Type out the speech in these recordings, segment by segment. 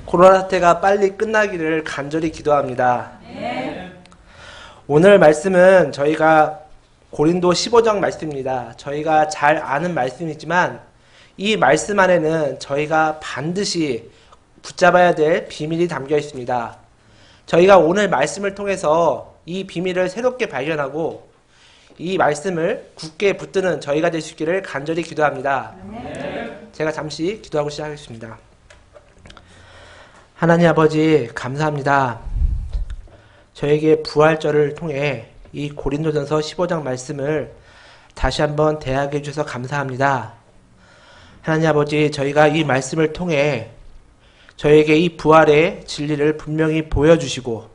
코로나 사태가 빨리 끝나기를 간절히 기도합니다. 오늘 말씀은 저희가 고린도 15장 말씀입니다. 저희가 잘 아는 말씀이지만 이 말씀 안에는 저희가 반드시 붙잡아야 될 비밀이 담겨 있습니다. 저희가 오늘 말씀을 통해서 이 비밀을 새롭게 발견하고 이 말씀을 굳게 붙드는 저희가 될 수 있기를 간절히 기도합니다. 제가 잠시 기도하고 시작하겠습니다. 하나님 아버지 감사합니다. 저에게 부활절을 통해 이 고린도전서 15장 말씀을 다시 한번 대하게 해주셔서 감사합니다. 하나님 아버지, 저희가 이 말씀을 통해 저에게 이 부활의 진리를 분명히 보여주시고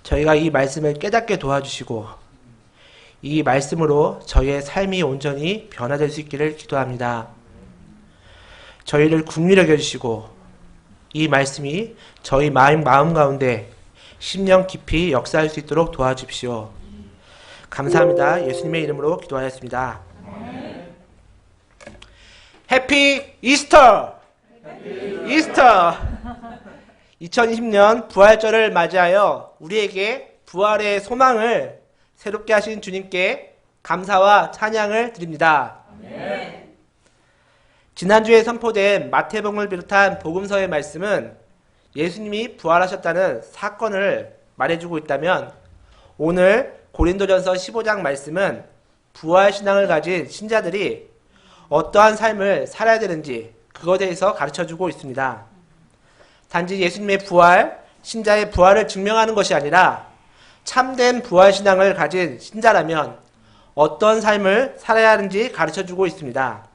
저희가 이 말씀을 깨닫게 도와주시고 이 말씀으로 저희의 삶이 온전히 변화될 수 있기를 기도합니다. 저희를 긍휼히 여겨주시고 이 말씀이 저희 마음 가운데 10년 깊이 역사할 수 있도록 도와주십시오. 감사합니다. 예수님의 이름으로 기도하였습니다. 해피 이스터! 이스터! 2020년 부활절을 맞이하여 우리에게 부활의 소망을 새롭게 하신 주님께 감사와 찬양을 드립니다. 지난주에 선포된 마태복음을 비롯한 복음서의 말씀은 예수님이 부활하셨다는 사건을 말해주고 있다면 오늘 고린도전서 15장 말씀은 부활신앙을 가진 신자들이 어떠한 삶을 살아야 되는지 그것에 대해서 가르쳐주고 있습니다. 단지 예수님의 부활, 신자의 부활을 증명하는 것이 아니라 참된 부활신앙을 가진 신자라면 어떤 삶을 살아야 하는지 가르쳐주고 있습니다.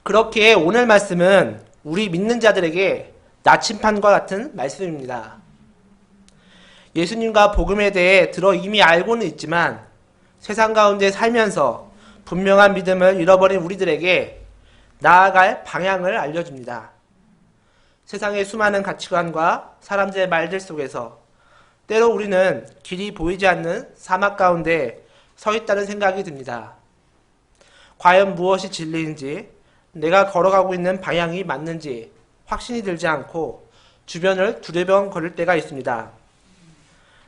그렇게 오늘 말씀은 우리 믿는 자들에게 나침판과 같은 말씀입니다. 예수님과 복음에 대해 들어 이미 알고는 있지만 세상 가운데 살면서 분명한 믿음을 잃어버린 우리들에게 나아갈 방향을 알려줍니다. 세상의 수많은 가치관과 사람들의 말들 속에서 때로 우리는 길이 보이지 않는 사막 가운데 서 있다는 생각이 듭니다. 과연 무엇이 진리인지, 내가 걸어가고 있는 방향이 맞는지 확신이 들지 않고 주변을 두리번거릴 때가 있습니다.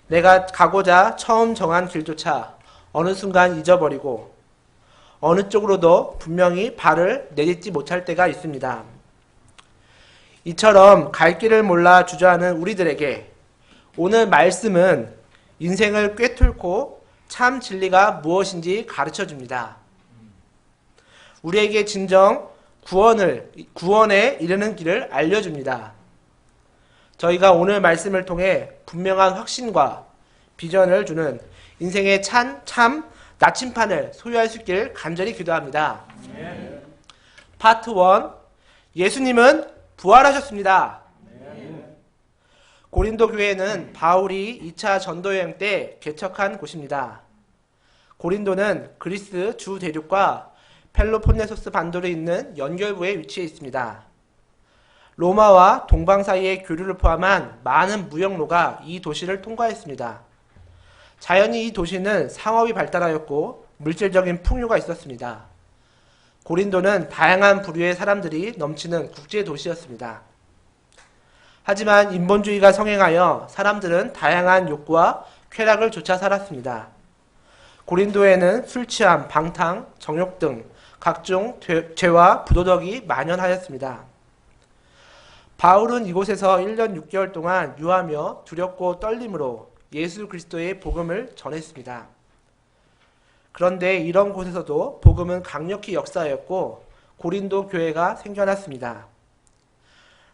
내가 가고자 처음 정한 길조차 어느 순간 잊어버리고 어느 쪽으로도 분명히 발을 내딛지 못할 때가 있습니다. 이처럼 갈 길을 몰라 주저하는 우리들에게 오늘 말씀은 인생을 꿰뚫고 참 진리가 무엇인지 가르쳐줍니다. 우리에게 진정 구원에 이르는 길을 알려줍니다. 저희가 오늘 말씀을 통해 분명한 확신과 비전을 주는 인생의 참 나침판을 소유할 수 있기를 간절히 기도합니다. 파트 1, 예수님은 부활하셨습니다. 고린도 교회는 바울이 2차 전도여행 때 개척한 곳입니다. 고린도는 그리스 주 대륙과 펠로폰네소스 반도에 있는 연결부에 위치해 있습니다. 로마와 동방 사이의 교류를 포함한 많은 무역로가 이 도시를 통과했습니다. 자연히 이 도시는 상업이 발달하였고 물질적인 풍요가 있었습니다. 고린도는 다양한 부류의 사람들이 넘치는 국제 도시였습니다. 하지만 인본주의가 성행하여 사람들은 다양한 욕구와 쾌락을 쫓아 살았습니다. 고린도에는 술 취함, 방탕, 정욕 등 각종 죄와 부도덕이 만연하였습니다. 바울은 이곳에서 1년 6개월 동안 유하며 두렵고 떨림으로 예수 그리스도의 복음을 전했습니다. 그런데 이런 곳에서도 복음은 강력히 역사하였고 고린도 교회가 생겨났습니다.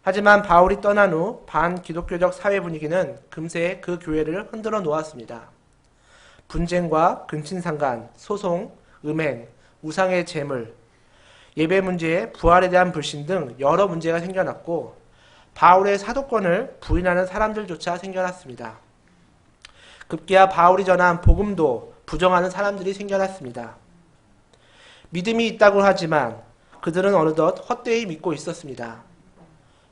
하지만 바울이 떠난 후 반기독교적 사회 분위기는 금세 그 교회를 흔들어 놓았습니다. 분쟁과 근친상간, 소송, 음행, 우상의 제물, 예배 문제, 부활에 대한 불신 등 여러 문제가 생겨났고 바울의 사도권을 부인하는 사람들조차 생겨났습니다. 급기야 바울이 전한 복음도 부정하는 사람들이 생겨났습니다. 믿음이 있다고 하지만 그들은 어느덧 헛되이 믿고 있었습니다.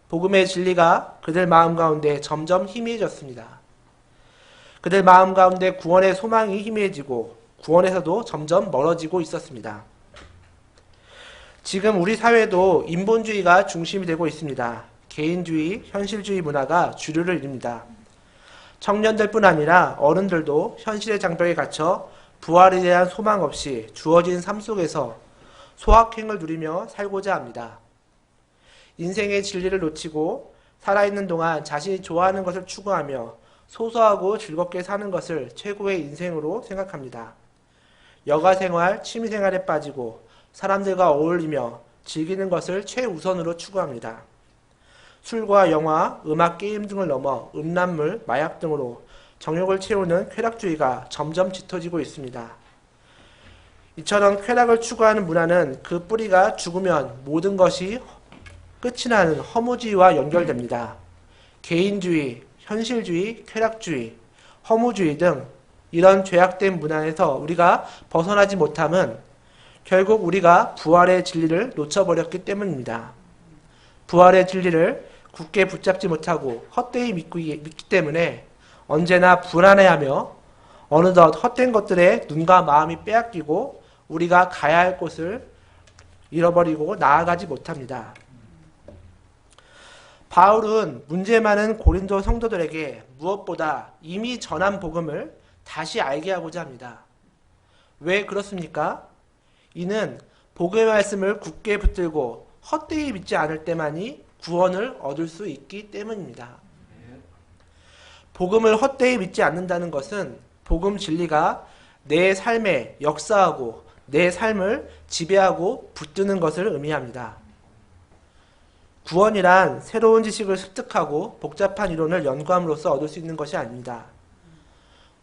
복음의 진리가 그들 마음 가운데 점점 희미해졌습니다. 그들 마음 가운데 구원의 소망이 희미해지고 구원에서도 점점 멀어지고 있었습니다. 지금 우리 사회도 인본주의가 중심이 되고 있습니다. 개인주의, 현실주의 문화가 주류를 이룹니다. 청년들뿐 아니라 어른들도 현실의 장벽에 갇혀 부활에 대한 소망 없이 주어진 삶 속에서 소확행을 누리며 살고자 합니다. 인생의 진리를 놓치고 살아있는 동안 자신이 좋아하는 것을 추구하며 소소하고 즐겁게 사는 것을 최고의 인생으로 생각합니다. 여가생활, 취미생활에 빠지고 사람들과 어울리며 즐기는 것을 최우선으로 추구합니다. 술과 영화, 음악, 게임 등을 넘어 음란물, 마약 등으로 정욕을 채우는 쾌락주의가 점점 짙어지고 있습니다. 이처럼 쾌락을 추구하는 문화는 그 뿌리가 죽으면 모든 것이 끝이 나는 허무주의와 연결됩니다. 개인주의, 현실주의, 쾌락주의, 허무주의 등 이런 죄악된 문화에서 우리가 벗어나지 못함은 결국 우리가 부활의 진리를 놓쳐버렸기 때문입니다. 부활의 진리를 굳게 붙잡지 못하고 헛되이 믿기 때문에 언제나 불안해하며 어느덧 헛된 것들에 눈과 마음이 빼앗기고 우리가 가야 할 곳을 잃어버리고 나아가지 못합니다. 바울은 문제 많은 고린도 성도들에게 무엇보다 이미 전한 복음을 다시 알게 하고자 합니다. 왜 그렇습니까? 이는 복음의 말씀을 굳게 붙들고 헛되이 믿지 않을 때만이 구원을 얻을 수 있기 때문입니다. 복음을 헛되이 믿지 않는다는 것은 복음 진리가 내 삶에 역사하고 내 삶을 지배하고 붙드는 것을 의미합니다. 구원이란 새로운 지식을 습득하고 복잡한 이론을 연구함으로써 얻을 수 있는 것이 아닙니다.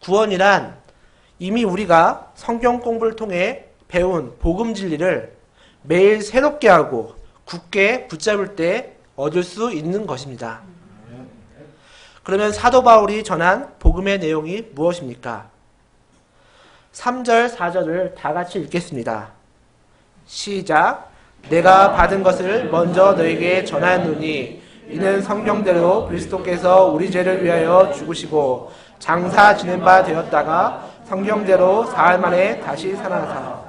구원이란 이미 우리가 성경 공부를 통해 배운 복음 진리를 매일 새롭게 하고 굳게 붙잡을 때 얻을 수 있는 것입니다. 그러면 사도 바울이 전한 복음의 내용이 무엇입니까? 3절, 4절을 다 같이 읽겠습니다. 시작. 내가 받은 것을 먼저 너에게 전하노니 이는 성경대로 그리스도께서 우리 죄를 위하여 죽으시고 장사 지낸 바 되었다가 성경대로 사흘 만에 다시 살아나사.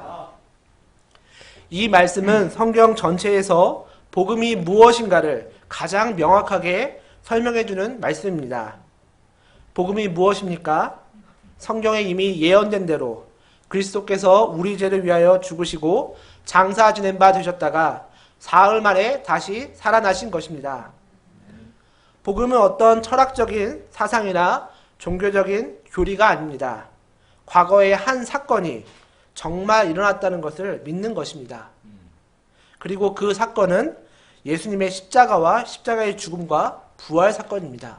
이 말씀은 성경 전체에서 복음이 무엇인가를 가장 명확하게 설명해주는 말씀입니다. 복음이 무엇입니까? 성경에 이미 예언된 대로 그리스도께서 우리 죄를 위하여 죽으시고 장사 지낸 바 되셨다가 사흘 만에 다시 살아나신 것입니다. 복음은 어떤 철학적인 사상이나 종교적인 교리가 아닙니다. 과거의 한 사건이 정말 일어났다는 것을 믿는 것입니다. 그리고 그 사건은 예수님의 십자가와 십자가의 죽음과 부활 사건입니다.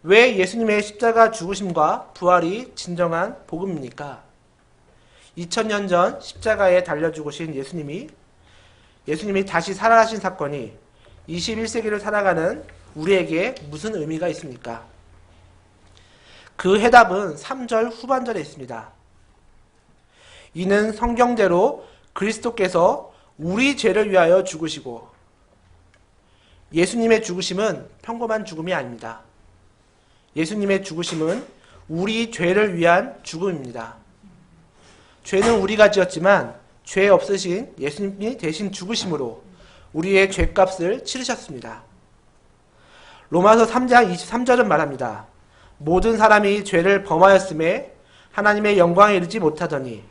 왜 예수님의 십자가 죽으심과 부활이 진정한 복음입니까? 2000년 전 십자가에 달려 죽으신 예수님이 다시 살아나신 사건이 21세기를 살아가는 우리에게 무슨 의미가 있습니까? 그 해답은 3절 후반절에 있습니다. 이는 성경대로 그리스도께서 우리 죄를 위하여 죽으시고, 예수님의 죽으심은 평범한 죽음이 아닙니다. 예수님의 죽으심은 우리 죄를 위한 죽음입니다. 죄는 우리가 지었지만 죄 없으신 예수님이 대신 죽으심으로 우리의 죄값을 치르셨습니다. 로마서 3장 23절은 말합니다. 모든 사람이 죄를 범하였음에 하나님의 영광에 이르지 못하더니,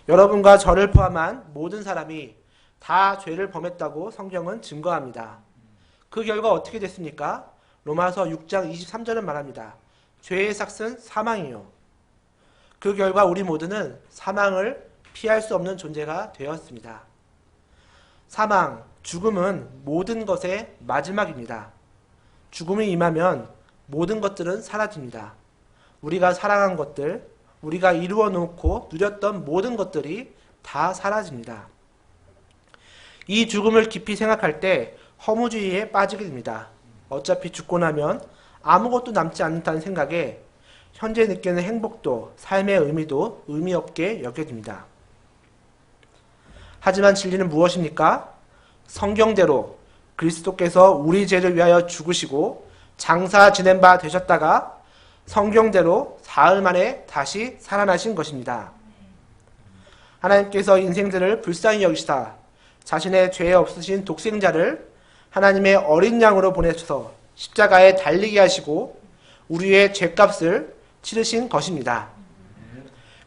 여러분과 저를 포함한 모든 사람이 다 죄를 범했다고 성경은 증거합니다. 그 결과 어떻게 됐습니까? 로마서 6장 23절은 말합니다. 죄의 삭은 사망이요. 그 결과 우리 모두는 사망을 피할 수 없는 존재가 되었습니다. 사망, 죽음은 모든 것의 마지막입니다. 죽음이 임하면 모든 것들은 사라집니다. 우리가 사랑한 것들, 우리가 이루어 놓고 누렸던 모든 것들이 다 사라집니다. 이 죽음을 깊이 생각할 때 허무주의에 빠지게 됩니다. 어차피 죽고 나면 아무것도 남지 않는다는 생각에 현재 느끼는 행복도 삶의 의미도 의미 없게 여겨집니다. 하지만 진리는 무엇입니까? 성경대로 그리스도께서 우리 죄를 위하여 죽으시고 장사 지낸 바 되셨다가 성경대로 사흘 만에 다시 살아나신 것입니다. 하나님께서 인생들을 불쌍히 여기시다 자신의 죄 없으신 독생자를 하나님의 어린 양으로 보내셔서 십자가에 달리게 하시고 우리의 죄값을 치르신 것입니다.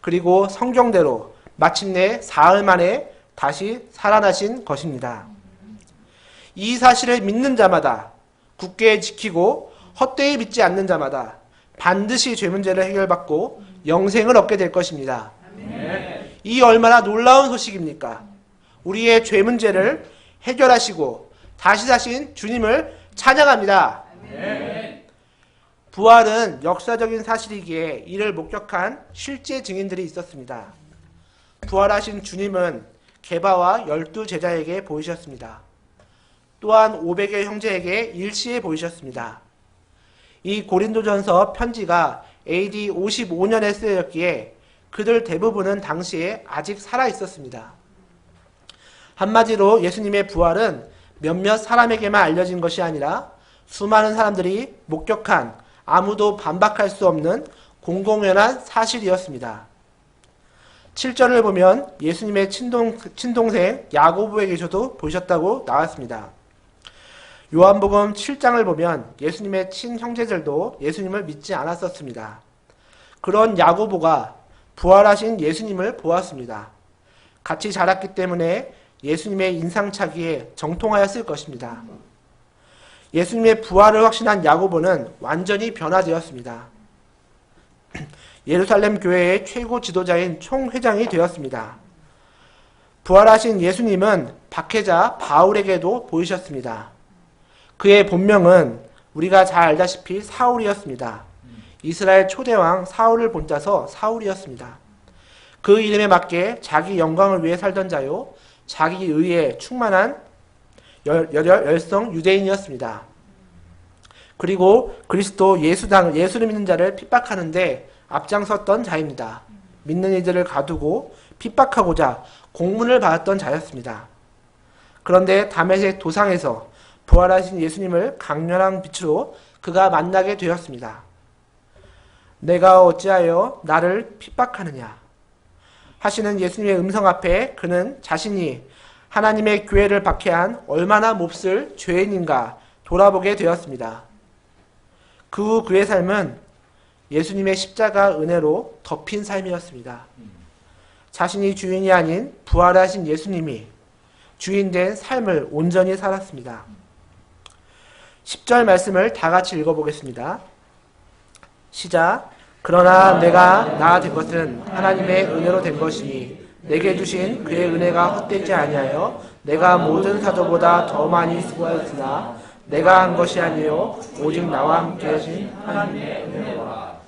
그리고 성경대로 마침내 사흘 만에 다시 살아나신 것입니다. 이 사실을 믿는 자마다, 굳게 지키고 헛되이 믿지 않는 자마다 반드시 죄 문제를 해결받고 영생을 얻게 될 것입니다. 이 얼마나 놀라운 소식입니까? 우리의 죄 문제를 해결하시고 다시 사신 주님을 찬양합니다. 부활은 역사적인 사실이기에 이를 목격한 실제 증인들이 있었습니다. 부활하신 주님은 게바와 12제자에게 보이셨습니다. 또한 500의 형제에게 일시에 보이셨습니다. 이 고린도전서 편지가 AD 55년에 쓰여졌기에 그들 대부분은 당시에 아직 살아 있었습니다. 한마디로 예수님의 부활은 몇몇 사람에게만 알려진 것이 아니라 수많은 사람들이 목격한 아무도 반박할 수 없는 공공연한 사실이었습니다. 7절을 보면 예수님의 친동생 야고보에게서도 보이셨다고 나왔습니다. 요한복음 7장을 보면 예수님의 친형제들도 예수님을 믿지 않았었습니다. 그런 야고보가 부활하신 예수님을 보았습니다. 같이 자랐기 때문에 예수님의 인상착의에 정통하였을 것입니다. 예수님의 부활을 확신한 야고보는 완전히 변화되었습니다. 예루살렘 교회의 최고 지도자인 총회장이 되었습니다. 부활하신 예수님은 박해자 바울에게도 보이셨습니다. 그의 본명은 우리가 잘 알다시피 사울이었습니다. 이스라엘 초대왕 사울을 본따서 사울이었습니다. 그 이름에 맞게 자기 영광을 위해 살던 자요, 자기 의에 충만한 열성 유대인이었습니다. 그리고 그리스도 예수를 믿는 자를 핍박하는데 앞장섰던 자입니다. 믿는 이들을 가두고 핍박하고자 공문을 받았던 자였습니다. 그런데 다메섹 도상에서 부활하신 예수님을 강렬한 빛으로 그가 만나게 되었습니다. 내가 어찌하여 나를 핍박하느냐 하시는 예수님의 음성 앞에 그는 자신이 하나님의 교회를 박해한 얼마나 몹쓸 죄인인가 돌아보게 되었습니다. 그 후 그의 삶은 예수님의 십자가 은혜로 덮인 삶이었습니다. 자신이 주인이 아닌 부활하신 예수님이 주인된 삶을 온전히 살았습니다. 10절 말씀을 다 같이 읽어보겠습니다. 시작. 그러나 내가 된 것은 하나님의 은혜로 된 것이니 내게 주신 그의 은혜가 헛되지 아니하여 내가 모든 사도보다 더 많이 수고하였으나 내가 한 것이 아니요 오직 나와 함께 하신 하나님의 은혜로라.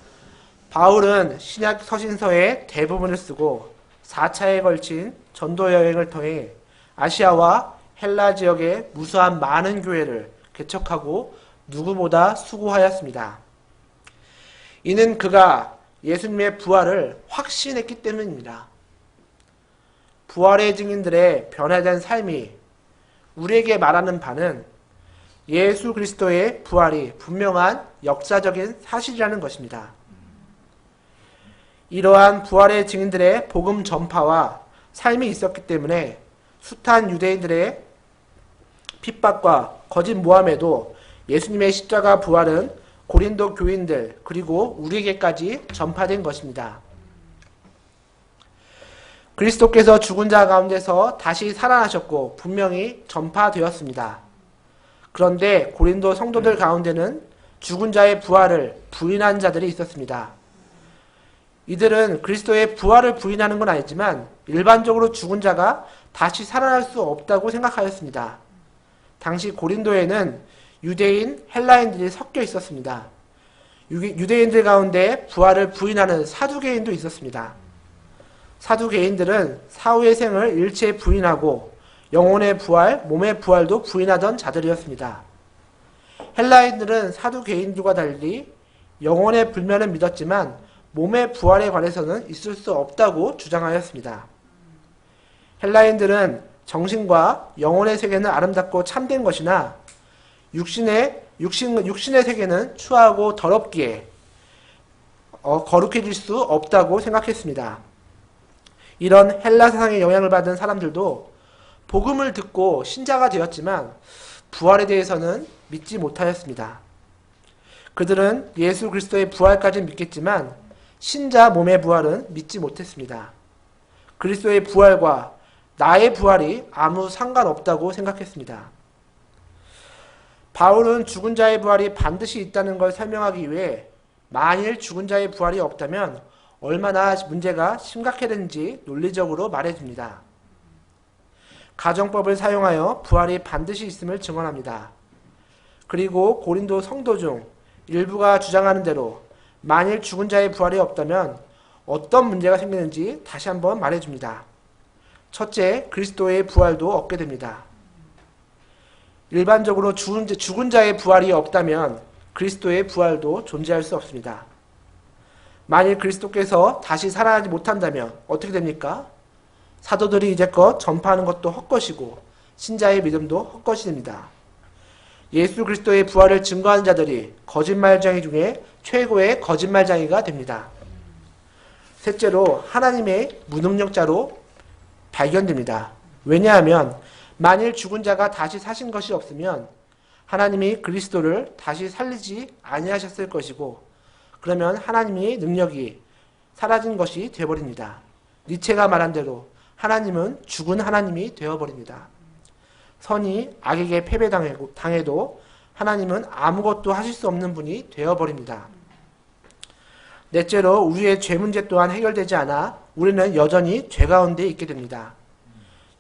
바울은 신약 서신서의 대부분을 쓰고 4차에 걸친 전도 여행을 통해 아시아와 헬라 지역의 무수한 많은 교회를 개척하고 누구보다 수고하였습니다. 이는 그가 예수님의 부활을 확신했기 때문입니다. 부활의 증인들의 변화된 삶이 우리에게 말하는 바는 예수 그리스도의 부활이 분명한 역사적인 사실이라는 것입니다. 이러한 부활의 증인들의 복음 전파와 삶이 있었기 때문에 숱한 유대인들의 핍박과 거짓 모함에도 예수님의 십자가 부활은 고린도 교인들 그리고 우리에게까지 전파된 것입니다. 그리스도께서 죽은 자 가운데서 다시 살아나셨고 분명히 전파되었습니다. 그런데 고린도 성도들 가운데는 죽은 자의 부활을 부인한 자들이 있었습니다. 이들은 그리스도의 부활을 부인하는 건 아니지만 일반적으로 죽은 자가 다시 살아날 수 없다고 생각하였습니다. 당시 고린도에는 유대인, 헬라인들이 섞여 있었습니다. 유대인들 가운데 부활을 부인하는 사두개인도 있었습니다. 사두개인들은 사후의 생을 일체 부인하고 영혼의 부활, 몸의 부활도 부인하던 자들이었습니다. 헬라인들은 사두개인들과 달리 영혼의 불면은 믿었지만 몸의 부활에 관해서는 있을 수 없다고 주장하였습니다. 헬라인들은 정신과 영혼의 세계는 아름답고 참된 것이나 육신의 세계는 추하고 더럽기에 거룩해질 수 없다고 생각했습니다. 이런 헬라 사상의 영향을 받은 사람들도 복음을 듣고 신자가 되었지만 부활에 대해서는 믿지 못하였습니다. 그들은 예수 그리스도의 부활까지는 믿겠지만 신자 몸의 부활은 믿지 못했습니다. 그리스도의 부활과 나의 부활이 아무 상관없다고 생각했습니다. 바울은 죽은 자의 부활이 반드시 있다는 걸 설명하기 위해 만일 죽은 자의 부활이 없다면 얼마나 문제가 심각해졌는지 논리적으로 말해줍니다. 가정법을 사용하여 부활이 반드시 있음을 증언합니다. 그리고 고린도 성도 중 일부가 주장하는 대로 만일 죽은 자의 부활이 없다면 어떤 문제가 생기는지 다시 한번 말해줍니다. 첫째, 그리스도의 부활도 없게 됩니다. 일반적으로 죽은 자의 부활이 없다면 그리스도의 부활도 존재할 수 없습니다. 만일 그리스도께서 다시 살아나지 못한다면 어떻게 됩니까? 사도들이 이제껏 전파하는 것도 헛것이고 신자의 믿음도 헛것이 됩니다. 예수 그리스도의 부활을 증거하는 자들이 거짓말쟁이 중에 최고의 거짓말쟁이가 됩니다. 셋째로 하나님의 무능력자로 발견됩니다. 왜냐하면 만일 죽은 자가 다시 사신 것이 없으면 하나님이 그리스도를 다시 살리지 아니하셨을 것이고 그러면 하나님의 능력이 사라진 것이 되어버립니다. 니체가 말한 대로 하나님은 죽은 하나님이 되어버립니다. 선이 악에게 패배당해도 하나님은 아무것도 하실 수 없는 분이 되어버립니다. 넷째로 우리의 죄 문제 또한 해결되지 않아 우리는 여전히 죄 가운데 있게 됩니다.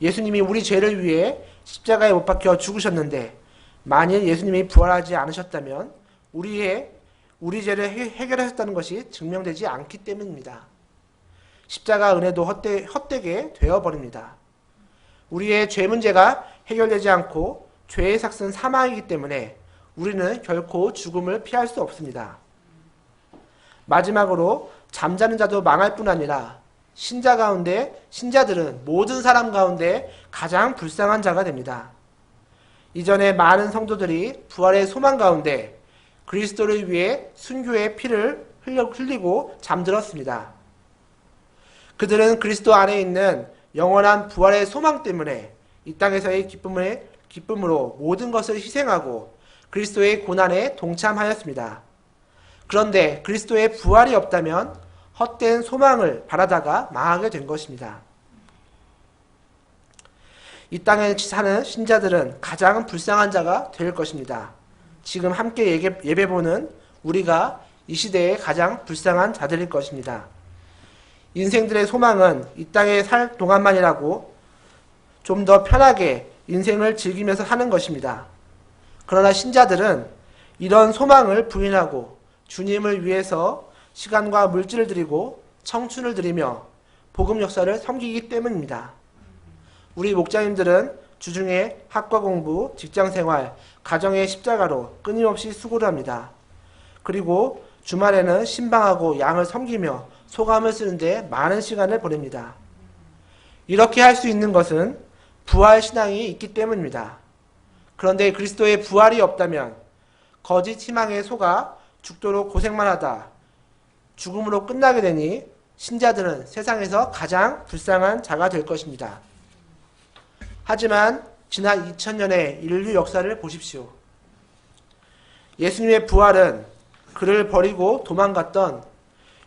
예수님이 우리 죄를 위해 십자가에 못 박혀 죽으셨는데 만일 예수님이 부활하지 않으셨다면 우리 죄를 해결하셨다는 것이 증명되지 않기 때문입니다. 십자가 은혜도 헛되게 되어버립니다. 우리의 죄 문제가 해결되지 않고 죄의 삭은 사망이기 때문에 우리는 결코 죽음을 피할 수 없습니다. 마지막으로 잠자는 자도 망할 뿐 아니라 신자들은 모든 사람 가운데 가장 불쌍한 자가 됩니다. 이전에 많은 성도들이 부활의 소망 가운데 그리스도를 위해 순교의 피를 흘리고 잠들었습니다. 그들은 그리스도 안에 있는 영원한 부활의 소망 때문에 이 땅에서의 기쁨으로 모든 것을 희생하고 그리스도의 고난에 동참하였습니다. 그런데 그리스도의 부활이 없다면 헛된 소망을 바라다가 망하게 된 것입니다. 이 땅에 사는 신자들은 가장 불쌍한 자가 될 것입니다. 지금 함께 예배보는 우리가 이 시대의 가장 불쌍한 자들일 것입니다. 인생들의 소망은 이 땅에 살 동안만이라고 좀 더 편하게 인생을 즐기면서 사는 것입니다. 그러나 신자들은 이런 소망을 부인하고 주님을 위해서 시간과 물질을 드리고 청춘을 드리며 복음 역사를 섬기기 때문입니다. 우리 목자님들은 주중에 학과 공부, 직장생활, 가정의 십자가로 끊임없이 수고를 합니다. 그리고 주말에는 신방하고 양을 섬기며 소감을 쓰는데 많은 시간을 보냅니다. 이렇게 할 수 있는 것은 부활 신앙이 있기 때문입니다. 그런데 그리스도의 부활이 없다면 거짓 희망에 속아 죽도록 고생만 하다 죽음으로 끝나게 되니 신자들은 세상에서 가장 불쌍한 자가 될 것입니다. 하지만 지난 2000년의 인류 역사를 보십시오. 예수님의 부활은 그를 버리고 도망갔던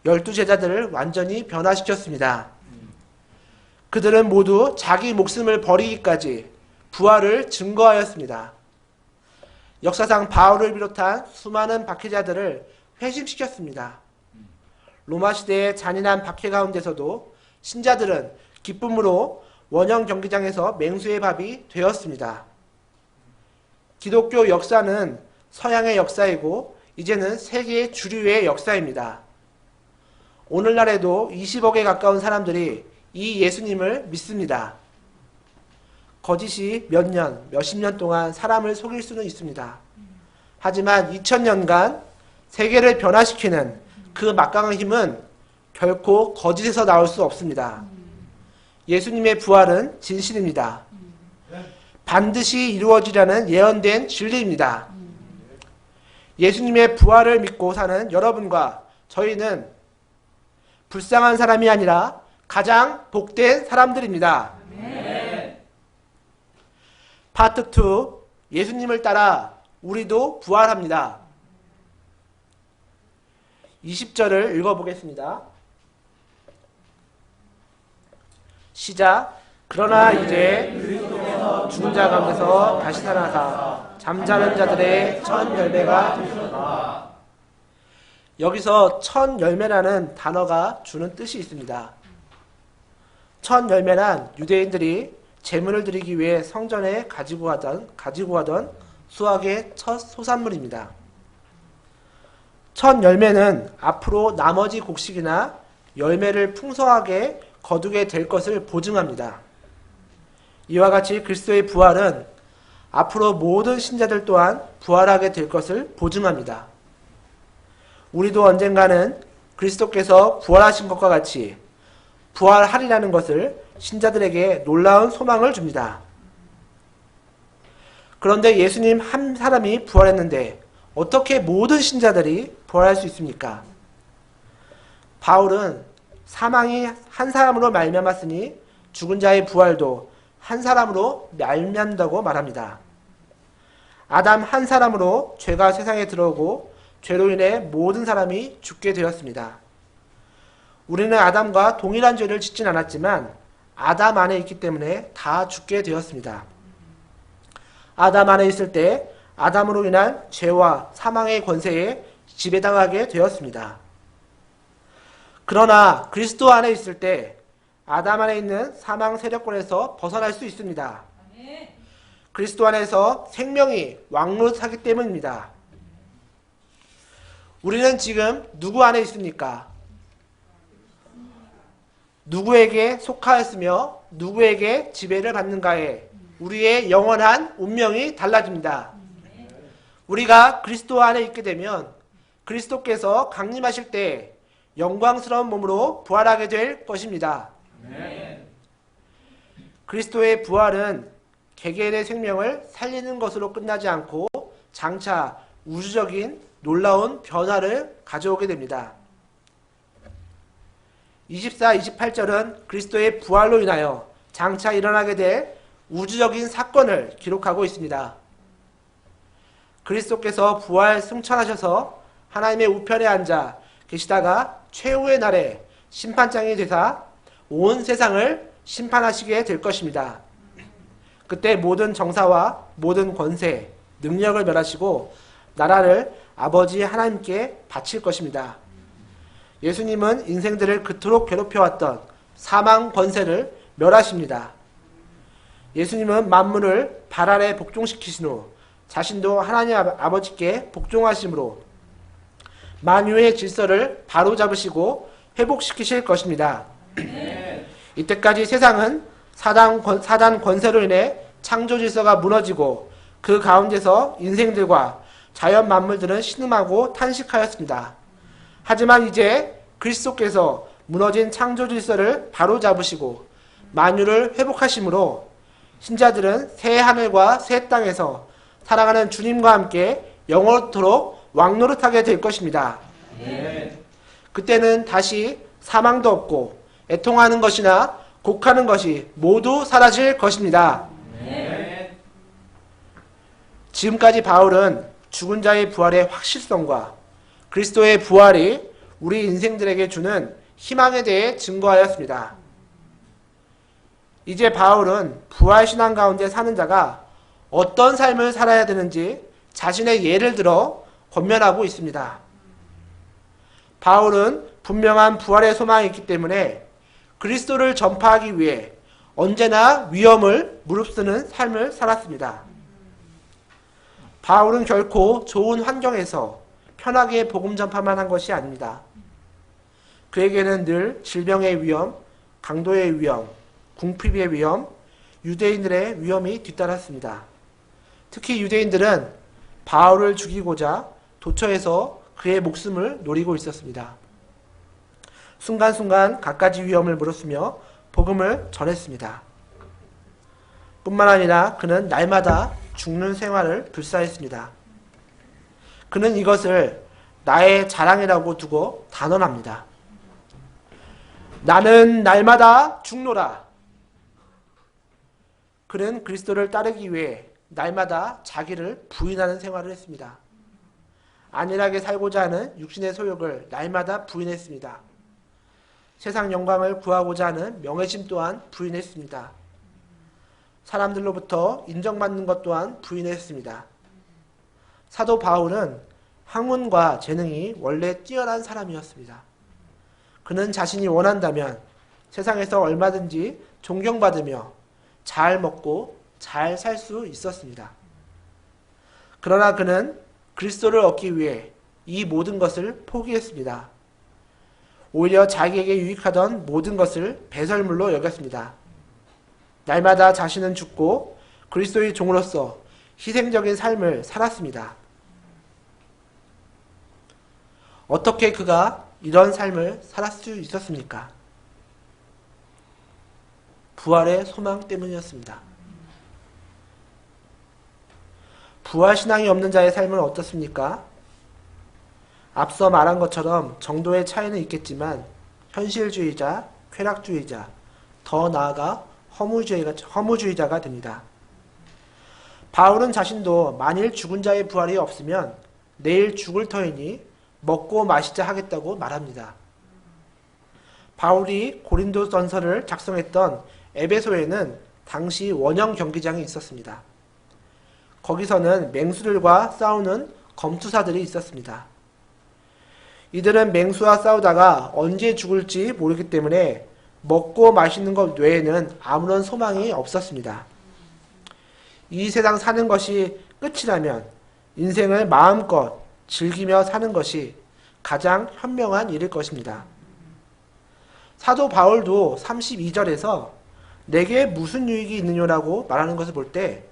12제자들을 완전히 변화시켰습니다. 그들은 모두 자기 목숨을 버리기까지 부활을 증거하였습니다. 역사상 바울을 비롯한 수많은 박해자들을 회심시켰습니다. 로마 시대의 잔인한 박해 가운데서도 신자들은 기쁨으로 원형 경기장에서 맹수의 밥이 되었습니다. 기독교 역사는 서양의 역사이고 이제는 세계 주류의 역사입니다. 오늘날에도 20억에 가까운 사람들이 이 예수님을 믿습니다. 거짓이 몇십 년 동안 사람을 속일 수는 있습니다. 하지만 2000년간 세계를 변화시키는 그 막강한 힘은 결코 거짓에서 나올 수 없습니다. 예수님의 부활은 진실입니다. 반드시 이루어지려는 예언된 진리입니다. 예수님의 부활을 믿고 사는 여러분과 저희는 불쌍한 사람이 아니라 가장 복된 사람들입니다. 파트 2, 예수님을 따라 우리도 부활합니다. 20절을 읽어보겠습니다. 시작. 그러나 이제 죽은 자 가운데서 다시 살아나사 잠자는 자들의 첫 열매가 되셨다. 여기서 첫 열매라는 단어가 주는 뜻이 있습니다. 첫 열매란 유대인들이 제물을 드리기 위해 성전에 가지고 가던 수확의 첫 소산물입니다. 첫 열매는 앞으로 나머지 곡식이나 열매를 풍성하게 거두게 될 것을 보증합니다. 이와 같이 그리스도의 부활은 앞으로 모든 신자들 또한 부활하게 될 것을 보증합니다. 우리도 언젠가는 그리스도께서 부활하신 것과 같이 부활하리라는 것을 신자들에게 놀라운 소망을 줍니다. 그런데 예수님 한 사람이 부활했는데 어떻게 모든 신자들이 부활할 수 있습니까? 바울은 사망이 한 사람으로 말미암았으니 죽은 자의 부활도 한 사람으로 말미암다고 말합니다. 아담 한 사람으로 죄가 세상에 들어오고 죄로 인해 모든 사람이 죽게 되었습니다. 우리는 아담과 동일한 죄를 짓진 않았지만 아담 안에 있기 때문에 다 죽게 되었습니다. 아담 안에 있을 때 아담으로 인한 죄와 사망의 권세에 지배당하게 되었습니다. 그러나 그리스도 안에 있을 때 아담 안에 있는 사망 세력권에서 벗어날 수 있습니다. 그리스도 안에서 생명이 왕노릇하기 때문입니다. 우리는 지금 누구 안에 있습니까? 누구에게 속하였으며 누구에게 지배를 받는가에 우리의 영원한 운명이 달라집니다. 우리가 그리스도 안에 있게 되면 그리스도께서 강림하실 때 영광스러운 몸으로 부활하게 될 것입니다. 그리스도의 부활은 개개인의 생명을 살리는 것으로 끝나지 않고 장차 우주적인 놀라운 변화를 가져오게 됩니다. 24, 28절은 그리스도의 부활로 인하여 장차 일어나게 될 우주적인 사건을 기록하고 있습니다. 그리스도께서 부활 승천하셔서 하나님의 우편에 앉아 계시다가 최후의 날에 심판장이 되사 온 세상을 심판하시게 될 것입니다. 그때 모든 정사와 모든 권세, 능력을 멸하시고 나라를 아버지 하나님께 바칠 것입니다. 예수님은 인생들을 그토록 괴롭혀왔던 사망 권세를 멸하십니다. 예수님은 만물을 발 아래 복종시키신 후 자신도 하나님 아버지께 복종하심으로 만유의 질서를 바로잡으시고 회복시키실 것입니다. 이때까지 세상은 사단 권세로 인해 창조 질서가 무너지고 그 가운데서 인생들과 자연 만물들은 신음하고 탄식하였습니다. 하지만 이제 그리스도께서 무너진 창조 질서를 바로잡으시고 만유를 회복하심으로 신자들은 새 하늘과 새 땅에서 사랑하는 주님과 함께 영원토록 왕노릇하게 될 것입니다. 그때는 다시 사망도 없고 애통하는 것이나 곡하는 것이 모두 사라질 것입니다. 지금까지 바울은 죽은 자의 부활의 확실성과 그리스도의 부활이 우리 인생들에게 주는 희망에 대해 증거하였습니다. 이제 바울은 부활신앙 가운데 사는 자가 어떤 삶을 살아야 되는지 자신의 예를 들어 권면하고 있습니다. 바울은 분명한 부활의 소망이 있기 때문에 그리스도를 전파하기 위해 언제나 위험을 무릅쓰는 삶을 살았습니다. 바울은 결코 좋은 환경에서 편하게 복음 전파만 한 것이 아닙니다. 그에게는 늘 질병의 위험, 강도의 위험, 궁핍의 위험, 유대인들의 위험이 뒤따랐습니다. 특히 유대인들은 바울을 죽이고자 도처에서 그의 목숨을 노리고 있었습니다. 순간순간 갖가지 위험을 무릅쓰며 복음을 전했습니다. 뿐만 아니라 그는 날마다 죽는 생활을 불사했습니다. 그는 이것을 나의 자랑이라고 두고 단언합니다. 나는 날마다 죽노라. 그는 그리스도를 따르기 위해 날마다 자기를 부인하는 생활을 했습니다. 안일하게 살고자 하는 육신의 소욕을 날마다 부인했습니다. 세상 영광을 구하고자 하는 명예심 또한 부인했습니다. 사람들로부터 인정받는 것 또한 부인했습니다. 사도 바울은 학문과 재능이 원래 뛰어난 사람이었습니다. 그는 자신이 원한다면 세상에서 얼마든지 존경받으며 잘 먹고 잘 살 수 있었습니다. 그러나 그는 그리스도를 얻기 위해 이 모든 것을 포기했습니다. 오히려 자기에게 유익하던 모든 것을 배설물로 여겼습니다. 날마다 자신은 죽고 그리스도의 종으로서 희생적인 삶을 살았습니다. 어떻게 그가 이런 삶을 살 수 있었습니까? 부활의 소망 때문이었습니다. 부활신앙이 없는 자의 삶은 어떻습니까? 앞서 말한 것처럼 정도의 차이는 있겠지만 현실주의자, 쾌락주의자, 더 나아가 허무주의자가 됩니다. 바울은 자신도 만일 죽은 자의 부활이 없으면 내일 죽을 터이니 먹고 마시자 하겠다고 말합니다. 바울이 고린도전서를 작성했던 에베소에는 당시 원형 경기장이 있었습니다. 거기서는 맹수들과 싸우는 검투사들이 있었습니다. 이들은 맹수와 싸우다가 언제 죽을지 모르기 때문에 먹고 마시는 것 외에는 아무런 소망이 없었습니다. 이 세상 사는 것이 끝이라면 인생을 마음껏 즐기며 사는 것이 가장 현명한 일일 것입니다. 사도 바울도 32절에서 내게 무슨 유익이 있느냐라고 말하는 것을 볼 때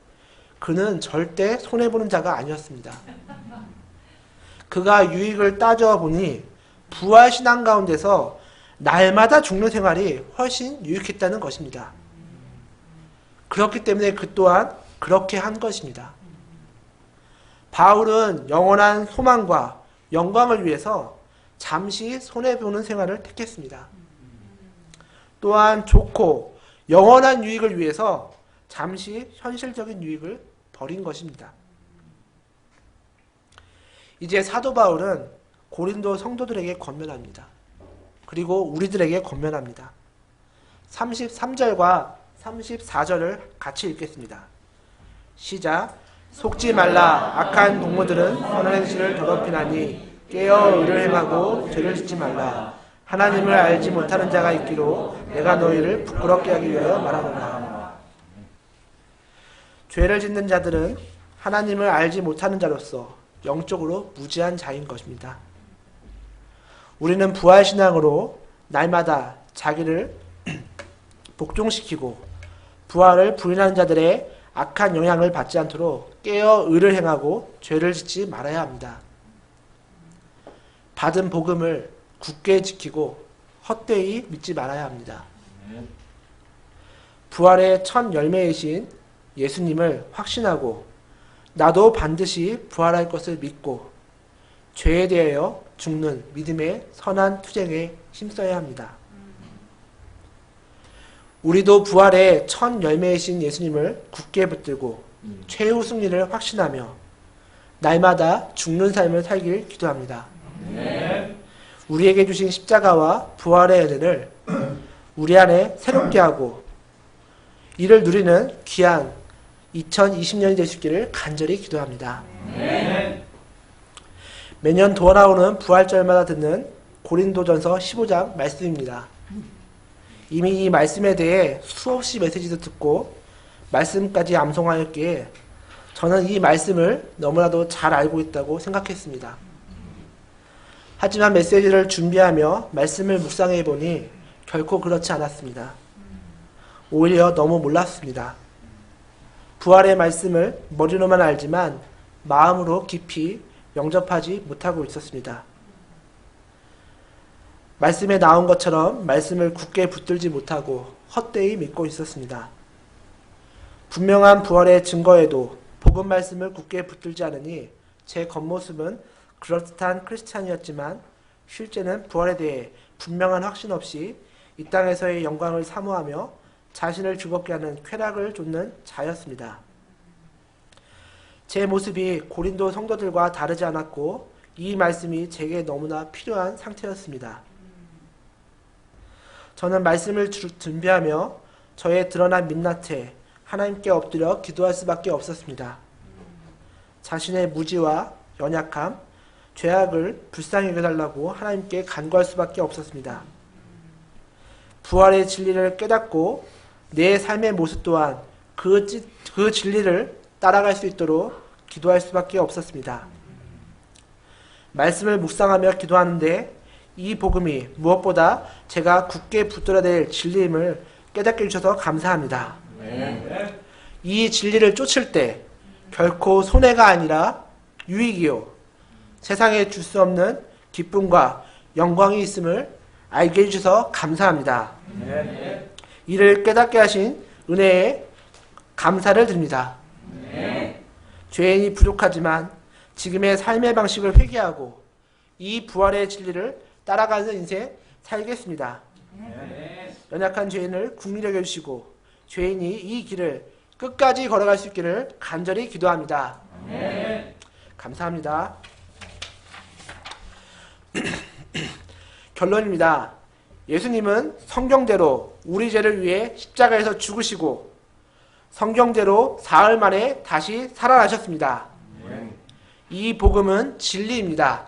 그는 절대 손해보는 자가 아니었습니다. 그가 유익을 따져보니 부활신앙 가운데서 날마다 죽는 생활이 훨씬 유익했다는 것입니다. 그렇기 때문에 그 또한 그렇게 한 것입니다. 바울은 영원한 소망과 영광을 위해서 잠시 손해보는 생활을 택했습니다. 또한 좋고 영원한 유익을 위해서 잠시 현실적인 유익을 버린 것입니다. 이제 사도 바울은 고린도 성도들에게 권면합니다. 그리고 우리들에게 권면합니다. 33절과 34절을 같이 읽겠습니다. 시작. 속지 말라. 악한 동무들은 선한 행실을 더럽히나니 깨어 의를 행하고 죄를 짓지 말라. 하나님을 알지 못하는 자가 있기로 내가 너희를 부끄럽게 하기 위하여 말하노라. 죄를 짓는 자들은 하나님을 알지 못하는 자로서 영적으로 무지한 자인 것입니다. 우리는 부활신앙으로 날마다 자기를 복종시키고 부활을 부인하는 자들의 악한 영향을 받지 않도록 깨어 의를 행하고 죄를 짓지 말아야 합니다. 받은 복음을 굳게 지키고 헛되이 믿지 말아야 합니다. 부활의 첫 열매이신 예수님을 확신하고 나도 반드시 부활할 것을 믿고 죄에 대하여 죽는 믿음의 선한 투쟁에 힘써야 합니다. 우리도 부활의 첫 열매이신 예수님을 굳게 붙들고 최후 승리를 확신하며 날마다 죽는 삶을 살길 기도합니다. 우리에게 주신 십자가와 부활의 은혜를 우리 안에 새롭게 하고 이를 누리는 귀한 2020년이 되시기를 간절히 기도합니다. 매년 돌아오는 부활절마다 듣는 고린도전서 15장 말씀입니다. 이미 이 말씀에 대해 수없이 메시지도 듣고 말씀까지 암송하였기에 저는 이 말씀을 너무나도 잘 알고 있다고 생각했습니다. 하지만 메시지를 준비하며 말씀을 묵상해 보니 결코 그렇지 않았습니다. 오히려 너무 몰랐습니다. 부활의 말씀을 머리로만 알지만 마음으로 깊이 영접하지 못하고 있었습니다. 말씀에 나온 것처럼 말씀을 굳게 붙들지 못하고 헛되이 믿고 있었습니다. 분명한 부활의 증거에도 복음 말씀을 굳게 붙들지 않으니 제 겉모습은 그럴듯한 크리스찬이었지만 실제는 부활에 대해 분명한 확신 없이 이 땅에서의 영광을 사모하며 자신을 즐겁게 하는 쾌락을 좇는 자였습니다. 제 모습이 고린도 성도들과 다르지 않았고 이 말씀이 제게 너무나 필요한 상태였습니다. 저는 말씀을 준비하며 저의 드러난 민낯에 하나님께 엎드려 기도할 수밖에 없었습니다. 자신의 무지와 연약함, 죄악을 불쌍히 여겨달라고 하나님께 간구할 수밖에 없었습니다. 부활의 진리를 깨닫고 내 삶의 모습 또한 그 진리를 따라갈 수 있도록 기도할 수밖에 없었습니다. 말씀을 묵상하며 기도하는데 이 복음이 무엇보다 제가 굳게 붙들어야 될 진리임을 깨닫게 해주셔서 감사합니다. 이 진리를 쫓을 때 결코 손해가 아니라 유익이요 세상에 줄 수 없는 기쁨과 영광이 있음을 알게 해주셔서 감사합니다. 이를 깨닫게 하신 은혜에 감사를 드립니다. 죄인이 부족하지만 지금의 삶의 방식을 회개하고 이 부활의 진리를 따라가는 인생 살겠습니다. 연약한 죄인을 긍휼히 여겨주시고 죄인이 이 길을 끝까지 걸어갈 수 있기를 간절히 기도합니다. 감사합니다. 결론입니다. 예수님은 성경대로 우리 죄를 위해 십자가에서 죽으시고 성경대로 사흘 만에 다시 살아나셨습니다. 이 복음은 진리입니다.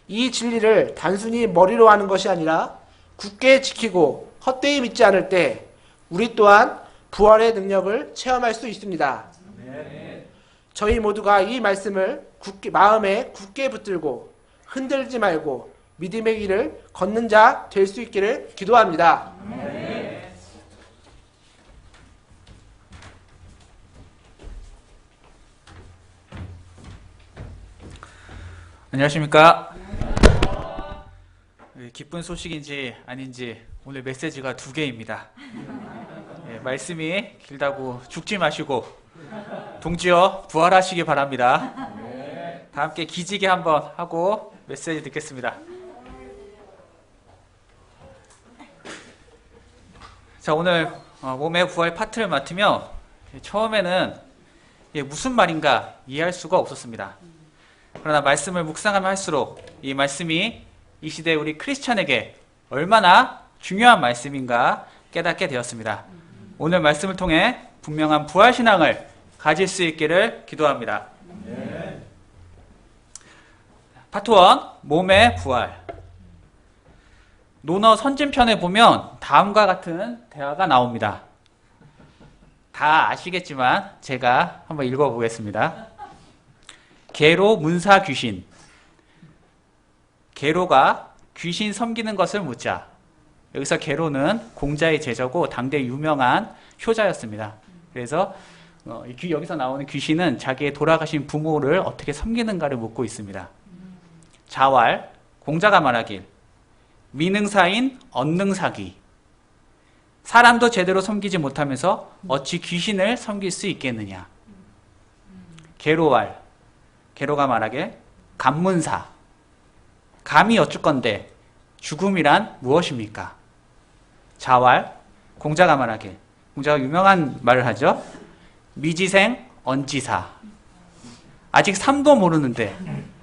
이 진리를 단순히 머리로 하는 것이 아니라 굳게 지키고 헛되이 믿지 않을 때 우리 또한 부활의 능력을 체험할 수 있습니다. 저희 모두가 이 말씀을 마음에 굳게 붙들고 흔들지 말고 믿음의 길을 걷는 자 될 수 있기를 기도합니다. 안녕하십니까? 기쁜 소식인지 아닌지 오늘 메시지가 2개입니다. 말씀이 길다고 죽지 마시고 동지어 부활하시기 바랍니다. 다 함께 기지개 한번 하고 메시지 듣겠습니다. 자, 오늘 몸의 부활 파트를 맡으며 처음에는 무슨 말인가 이해할 수가 없었습니다. 그러나 말씀을 묵상하면 할수록 이 말씀이 이 시대 우리 크리스찬에게 얼마나 중요한 말씀인가 깨닫게 되었습니다. 오늘 말씀을 통해 분명한 부활신앙을 가질 수 있기를 기도합니다. 파트 1, 몸의 부활. 논어 선진편에 보면 다음과 같은 대화가 나옵니다. 다 아시겠지만 제가 한번 읽어보겠습니다. 게로 문사 귀신. 게로가 귀신 섬기는 것을 묻자. 여기서 게로는 공자의 제자고 당대 유명한 효자였습니다. 그래서 여기서 나오는 귀신은 자기의 돌아가신 부모를 어떻게 섬기는가를 묻고 있습니다. 자왈, 공자가 말하길 미능사인 언능사기. 사람도 제대로 섬기지 못하면서 어찌 귀신을 섬길 수 있겠느냐. 게로왈, 게로가 말하길 감문사. 감이 어쩔건데 죽음이란 무엇입니까? 자왈, 공자가 말하길, 공자가 유명한 말을 하죠. 미지생 언지사. 아직 삶도 모르는데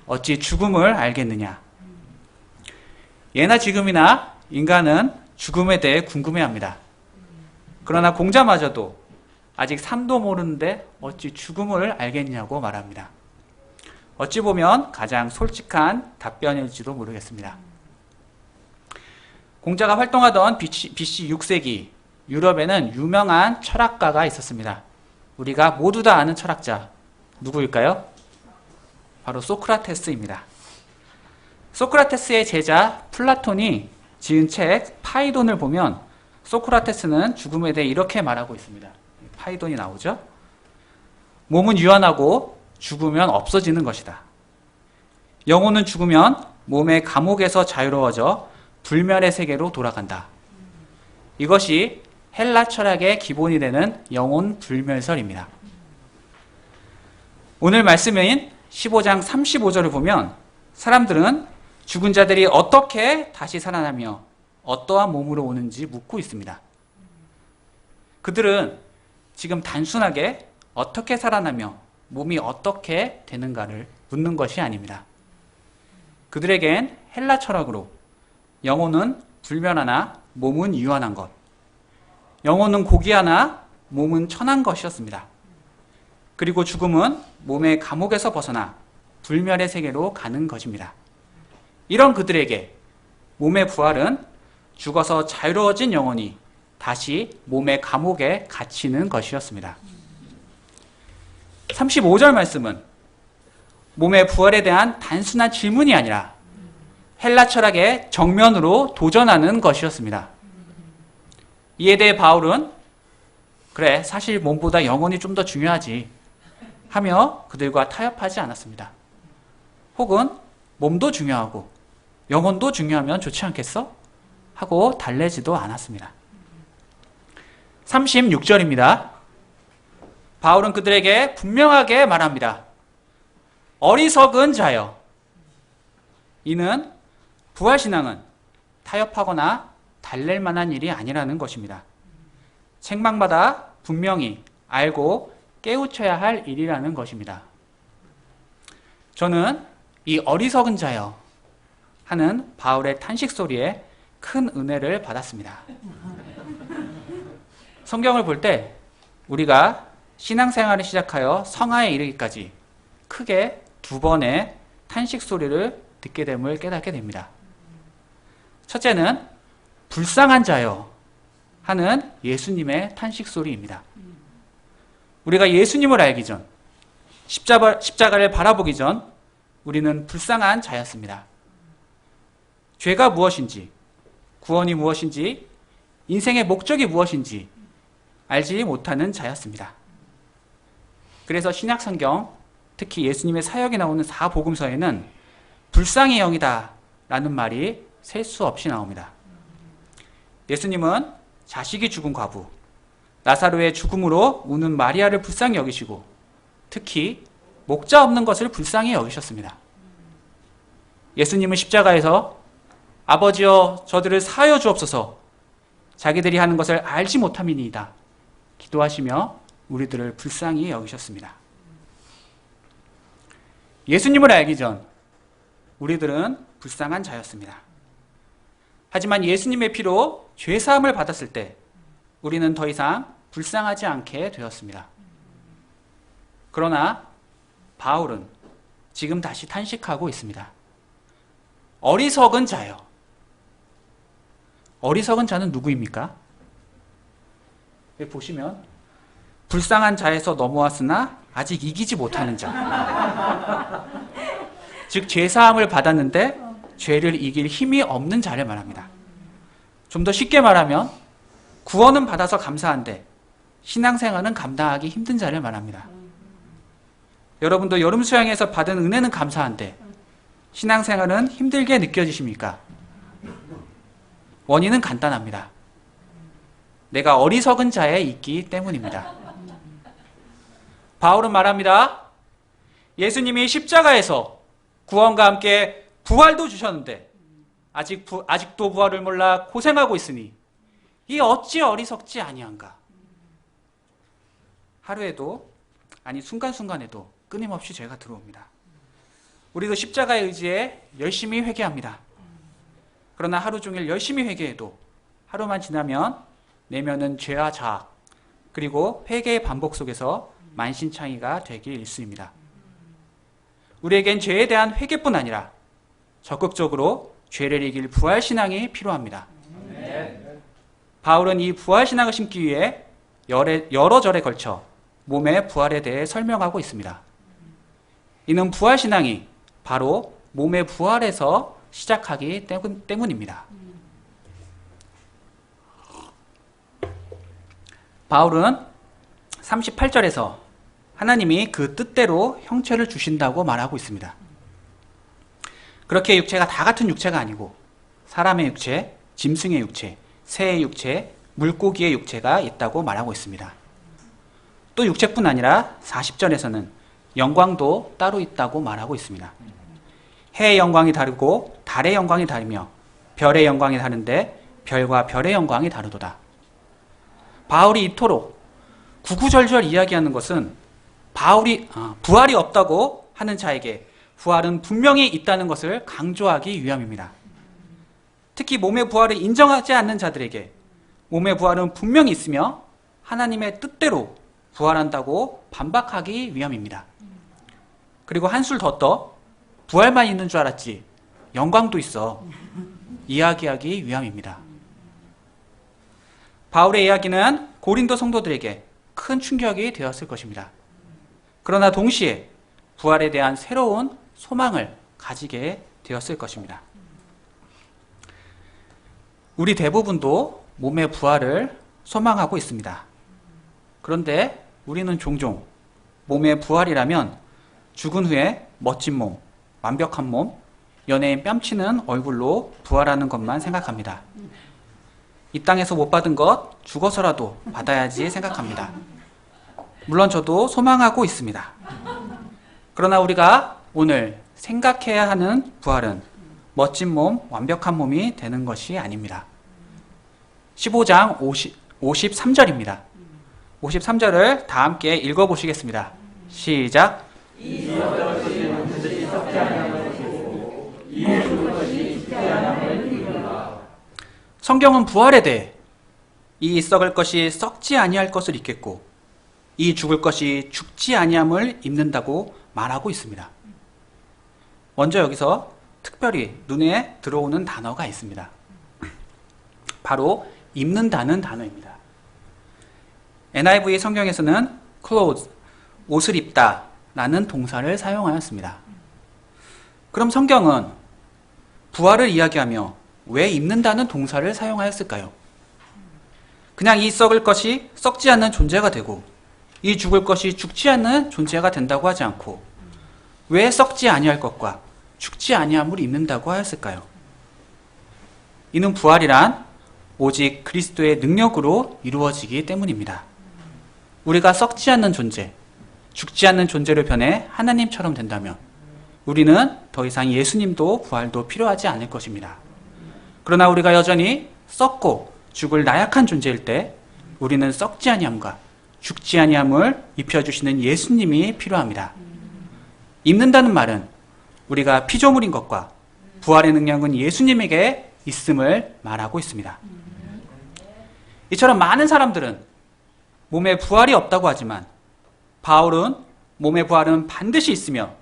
어찌 죽음을 알겠느냐. 예나 지금이나 인간은 죽음에 대해 궁금해합니다. 그러나 공자마저도 아직 삶도 모르는데 어찌 죽음을 알겠냐고 말합니다. 어찌 보면 가장 솔직한 답변일지도 모르겠습니다. 공자가 활동하던 BC 6세기 유럽에는 유명한 철학가가 있었습니다. 우리가 모두 다 아는 철학자 누구일까요? 바로 소크라테스입니다. 소크라테스의 제자 플라톤이 지은 책 파이돈을 보면 소크라테스는 죽음에 대해 이렇게 말하고 있습니다. 파이돈이 나오죠. 몸은 유한하고 죽으면 없어지는 것이다. 영혼은 죽으면 몸의 감옥에서 자유로워져 불멸의 세계로 돌아간다. 이것이 헬라 철학의 기본이 되는 영혼 불멸설입니다. 오늘 말씀인 15장 35절을 보면 사람들은 죽은 자들이 어떻게 다시 살아나며 어떠한 몸으로 오는지 묻고 있습니다. 그들은 지금 단순하게 어떻게 살아나며 몸이 어떻게 되는가를 묻는 것이 아닙니다. 그들에겐 헬라 철학으로 영혼은 불멸하나 몸은 유한한 것, 영혼은 고귀하나 몸은 천한 것이었습니다. 그리고 죽음은 몸의 감옥에서 벗어나 불멸의 세계로 가는 것입니다. 이런 그들에게 몸의 부활은 죽어서 자유로워진 영혼이 다시 몸의 감옥에 갇히는 것이었습니다. 35절 말씀은 몸의 부활에 대한 단순한 질문이 아니라 헬라 철학의 정면으로 도전하는 것이었습니다. 이에 대해 바울은 그래, 사실 몸보다 영혼이 좀 더 중요하지 하며 그들과 타협하지 않았습니다. 혹은 몸도 중요하고 영혼도 중요하면 좋지 않겠어? 하고 달래지도 않았습니다. 36절입니다. 바울은 그들에게 분명하게 말합니다. 어리석은 자여, 이는 부활신앙은 타협하거나 달랠 만한 일이 아니라는 것입니다. 책망마다 분명히 알고 깨우쳐야 할 일이라는 것입니다. 저는 이 어리석은 자여 하는 바울의 탄식 소리에 큰 은혜를 받았습니다. 성경을 볼 때 우리가 신앙생활을 시작하여 성화에 이르기까지 크게 2번의 탄식 소리를 듣게 됨을 깨닫게 됩니다. 첫째는 불쌍한 자여 하는 예수님의 탄식 소리입니다. 우리가 예수님을 알기 전, 십자가를 바라보기 전 우리는 불쌍한 자였습니다. 죄가 무엇인지, 구원이 무엇인지, 인생의 목적이 무엇인지 알지 못하는 자였습니다. 그래서 신약성경, 특히 예수님의 사역이 나오는 4복음서에는 불쌍히 영이다 라는 말이 셀 수 없이 나옵니다. 예수님은 자식이 죽은 과부, 나사로의 죽음으로 우는 마리아를 불쌍히 여기시고 특히 목자 없는 것을 불쌍히 여기셨습니다. 예수님은 십자가에서 아버지여 저들을 사하여 주옵소서, 자기들이 하는 것을 알지 못함이니이다 기도하시며 우리들을 불쌍히 여기셨습니다. 예수님을 알기 전 우리들은 불쌍한 자였습니다. 하지만 예수님의 피로 죄사함을 받았을 때 우리는 더 이상 불쌍하지 않게 되었습니다. 그러나 바울은 지금 다시 탄식하고 있습니다. 어리석은 자요. 어리석은 자는 누구입니까? 여기 보시면 불쌍한 자에서 넘어왔으나 아직 이기지 못하는 자. 즉 죄사함을 받았는데 죄를 이길 힘이 없는 자를 말합니다. 좀 더 쉽게 말하면 구원은 받아서 감사한데 신앙생활은 감당하기 힘든 자를 말합니다. 여러분도 여름 수양에서 받은 은혜는 감사한데 신앙생활은 힘들게 느껴지십니까? 원인은 간단합니다. 내가 어리석은 자에 있기 때문입니다. 바울은 말합니다. 예수님이 십자가에서 구원과 함께 부활도 주셨는데 아직도 부활을 몰라 고생하고 있으니 이 어찌 어리석지 아니한가. 하루에도 아니 순간순간에도 끊임없이 죄가 들어옵니다. 우리도 십자가의 의지에 열심히 회개합니다. 그러나 하루 종일 열심히 회개해도 하루만 지나면 내면은 죄와 자악 그리고 회개의 반복 속에서 만신창이가 되기 일쑤입니다. 우리에겐 죄에 대한 회개뿐 아니라 적극적으로 죄를 이길 부활신앙이 필요합니다. 바울은 이 부활신앙을 심기 위해 여러 절에 걸쳐 몸의 부활에 대해 설명하고 있습니다. 이는 부활신앙이 바로 몸의 부활에서 시작하기 때문입니다. 바울은 38절에서 하나님이 그 뜻대로 형체를 주신다고 말하고 있습니다. 그렇게 육체가 다 같은 육체가 아니고 사람의 육체, 짐승의 육체, 새의 육체, 물고기의 육체가 있다고 말하고 있습니다. 또 육체뿐 아니라 40절에서는 영광도 따로 있다고 말하고 있습니다. 해의 영광이 다르고 달의 영광이 다르며 별의 영광이 다른데 별과 별의 영광이 다르도다. 바울이 이토록 구구절절 이야기하는 것은 부활이 없다고 하는 자에게 부활은 분명히 있다는 것을 강조하기 위함입니다. 특히 몸의 부활을 인정하지 않는 자들에게 몸의 부활은 분명히 있으며 하나님의 뜻대로 부활한다고 반박하기 위함입니다. 그리고 한술 더 떠 부활만 있는 줄 알았지 영광도 있어 이야기하기 위함입니다. 바울의 이야기는 고린도 성도들에게 큰 충격이 되었을 것입니다. 그러나 동시에 부활에 대한 새로운 소망을 가지게 되었을 것입니다. 우리 대부분도 몸의 부활을 소망하고 있습니다. 그런데 우리는 종종 몸의 부활이라면 죽은 후에 멋진 몸, 완벽한 몸, 연예인 뺨치는 얼굴로 부활하는 것만 생각합니다. 이 땅에서 못 받은 것 죽어서라도 받아야지 생각합니다. 물론 저도 소망하고 있습니다. 그러나 우리가 오늘 생각해야 하는 부활은 멋진 몸, 완벽한 몸이 되는 것이 아닙니다. 15장 53절입니다. 53절을 다 함께 읽어보시겠습니다. 시작. 성경은 부활에 대해 이 썩을 것이 썩지 아니할 것을 입겠고 이 죽을 것이 죽지 아니함을 입는다고 말하고 있습니다. 먼저 여기서 특별히 눈에 들어오는 단어가 있습니다. 바로 입는다는 단어입니다. NIV 성경에서는 clothes, 옷을 입다 라는 동사를 사용하였습니다. 그럼 성경은 부활을 이야기하며 왜 입는다는 동사를 사용하였을까요? 그냥 이 썩을 것이 썩지 않는 존재가 되고 이 죽을 것이 죽지 않는 존재가 된다고 하지 않고 왜 썩지 아니할 것과 죽지 아니함을 입는다고 하였을까요? 이는 부활이란 오직 그리스도의 능력으로 이루어지기 때문입니다. 우리가 썩지 않는 존재, 죽지 않는 존재로 변해 하나님처럼 된다면 우리는 더 이상 예수님도 부활도 필요하지 않을 것입니다. 그러나 우리가 여전히 썩고 죽을 나약한 존재일 때 우리는 썩지 아니함과 죽지 아니함을 입혀주시는 예수님이 필요합니다. 입는다는 말은 우리가 피조물인 것과 부활의 능력은 예수님에게 있음을 말하고 있습니다. 이처럼 많은 사람들은 몸에 부활이 없다고 하지만 바울은 몸의 부활은 반드시 있으며